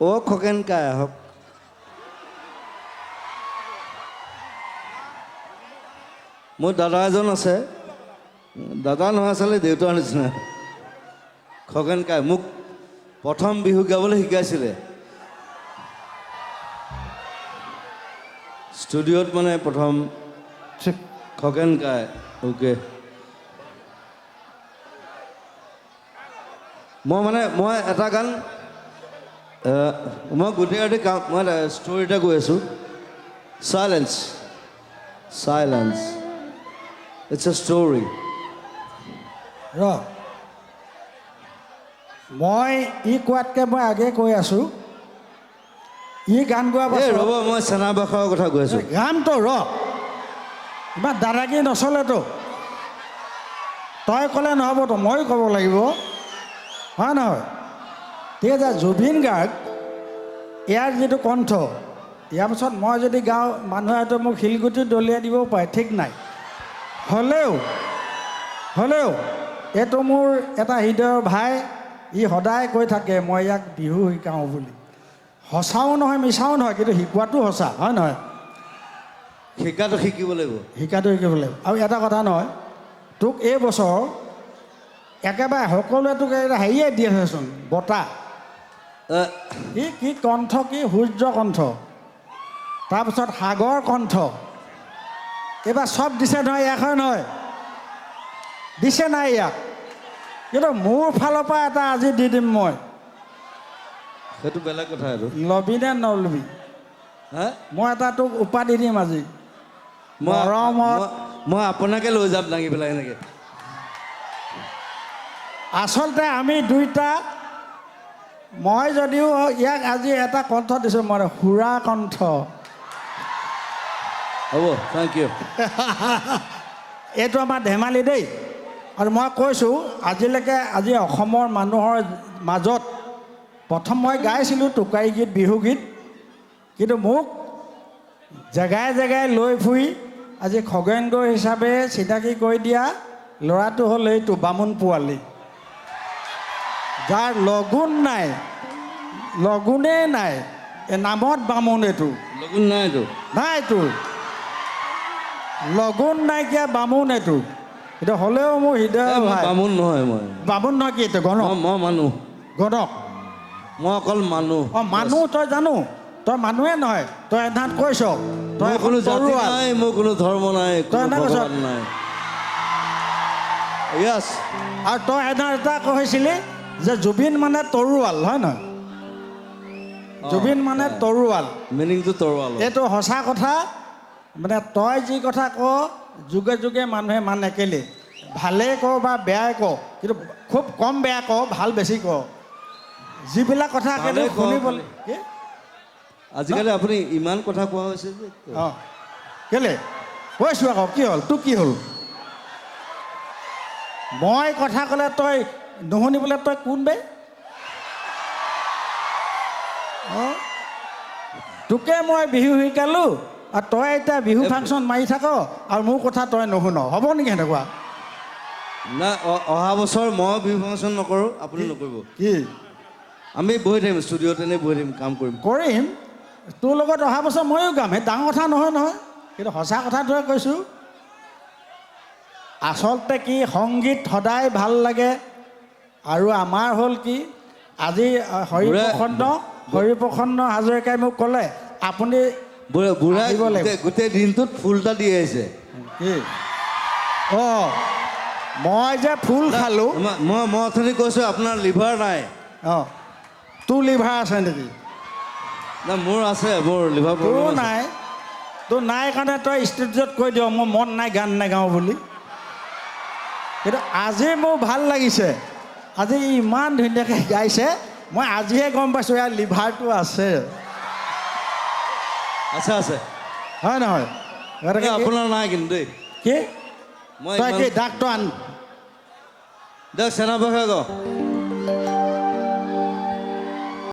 অ' খগেন কাই আহক। মোৰ দাদা এজন আছে, দাদা নহয় আচলতে দেউতাৰ নিচিনা, খগেন কাই মোক প্ৰথম বিহু গাবলৈ শিকাইছিলে। ষ্টুডিঅ'ত মানে প্ৰথম খগেন কাই। অ'কে, মই এটা গান মই গোটেই ৰাতি মই ষ্টৰি এটা কৈ আছোঁ। Silence, silence, it's a story. মই ই কোৱাতকৈ মই আগে কৈ আছোঁ, ই গান গোৱা পাছত ৰ'ব, মই চেনাবাসৰ কথা কৈ আছোঁ। গানটো ইমান দাদাগিৰি নচলেতো। তই ক'লে নহ'বতো, ময়ো ক'ব লাগিব, হয় নহয়? ঠিক আছে, জুবিন গাৰ্গ ইয়াৰ যিটো কণ্ঠ, ইয়াৰ পাছত মই যদি গাওঁ মানুহে হয়তো মোক শিলগুটি দলিয়াই দিবও পাৰে, ঠিক নাই। হ'লেও এইটো মোৰ এটা হৃদয়ৰ ভাই, ই সদায় কৈ থাকে মই ইয়াক বিহু শিকাওঁ বুলি। সঁচাও নহয় মিছাও নহয়, কিন্তু শিকোৱাটো সঁচা, হয় নহয়? শিকাটো শিকিব লাগিব, শিকাটো শিকিব লাগিব। আৰু এটা কথা নহয়, তোক এই বছৰ একেবাৰে সকলোৱে তোক হেৰিয়ে দিয়ে হৈচোন, বঁটা। কি কণ্ঠ, কি সূৰ্য কণ্ঠ, তাৰপিছত সাগৰ কণ্ঠ, এইবাৰ চব দিছে নহয়, ইয়াক হয় নহয়? দিছে নাই ইয়াক? কিন্তু মোৰ ফালৰ পৰা এটা আজি দি দিম মই। সেইটো বেলেগ কথা। এইটো লবি নে নলবি? মই এটা তোক উপাধি দিম আজি। মই আপোনাকে লৈ যাম দাঙি পেলাই এনেকে। আচলতে আমি দুইটা, মই যদিও ইয়াক আজি এটা কণ্ঠ দিছোঁ, মই সুৰা কণ্ঠ। হ'ব, থেংক ইউ। এইটো আমাৰ ধেমালি দেই। আৰু মই কৈছোঁ আজিলৈকে, আজি অসমৰ মানুহৰ মাজত প্ৰথম মই গাইছিলোঁ টোকাৰী গীত, বিহুগীত, কিন্তু মোক জেগাই জেগাই লৈ ফুৰি আজি খগেন গগৈ হিচাপে চিনাকি কৰি দিয়া ল'ৰাটো হ'ল এইটো বামুণ পোৱালি, যাৰ লগুণ নাই, লগুণেই নাই, এই নামত বামুণ। এইটো লগুণ নাইতো, নাইতো, লগুণ নাইকিয়া বামুণ এইটো। কিন্তু হ'লেও মোৰ হৃদয় ভাই। বামুণ নহয়, মই বামুণ নহয় কি এইটো? গণক, মই মানুহ, গণক। মই অকল মানুহ। মানুহ তই জানো, তই মানুহে নহয়, তই এধাত কৈছ তই কোনো জাতি নাই, মোৰ কোনো ধৰ্ম নাই, কোনো ভগৱান নাই। য়েছ। আৰু তই এধাত এটা কৈছিলি যে জুবিন মানে তৰোৱাল, হয় নহয়? জুবিন মানে তৰোৱাল, মিনিংটো তৰোৱাল। এইটো সঁচা কথা। মানে তই যি কথা কৱ যুগে যুগে মানুহে মানে কেলে, ভালেই কওঁ বা বেয়াই কওঁ, কিন্তু খুব কম বেয়া কওঁ, ভাল বেছি কওঁ। যিবিলাক কথা কিন্তু শুনিবলৈ আজিকালি আপুনি ইমান কথা কোৱা হৈছে যে। কেলে কৈছোঁ আকৌ, কি হ'ল তোৰ, কি হ'ল? মই কথা ক'লে তই নুশুনিবলৈ তই কোন বে? তোকে মই বিহু শিকালোঁ আৰু তই এতিয়া বিহু ফাংচন মাৰি থাক আৰু মোৰ কথা তই নুশুন, হ'ব নেকি সেনেকুৱা? নাই, অহা বছৰ মই বিহু ফাংচন নকৰোঁ, আপুনি নকৰিব। কি? আমি বহি থাকিম ষ্টুডিঅ'ত, এনেই বহি থাকিম, কাম কৰিম। তোৰ লগত অহা বছৰ ময়ো গাম, সেই ডাঙৰ কথা নহয় নহয়, কিন্তু সঁচা কথাটোৱে কৈছোঁ। আচলতে কি, সংগীত সদায় ভাল লাগে। আৰু আমাৰ হ'ল কি, আজি হৰিপ্ৰসন্ন হাজৰিকাই মোক ক'লে আপুনি বুঢ়াই গোটেই দিনটোত ফুল এটা দি আহিছে। কি? মই যে ফুল খালোঁ, মই অথনি কৈছোঁ আপোনাৰ লিভাৰ নাই। তোৰ লিভাৰ আছে নেকি? নাই, মোৰ আছে, মোৰ লিভাৰ প্ৰব্লেম তোৰ নাই। তোৰ নাই কাৰণে তই ষ্টেজত কৈ দিয় মোৰ মন নাই, গান নাগাওঁ বুলি। কিন্তু আজি মোৰ ভাল লাগিছে, আজি ইমান ধুনীয়াকৈ গাইছে, মই আজিহে গম পাইছোঁ ইয়াৰ লিভাৰটো আছে। আছে, হয় নহয়? আপোনাৰ নাই কিন্তু দেই। কি? মই তই কি ডাক্তৰ আন? দিয়ক চেনাবাসে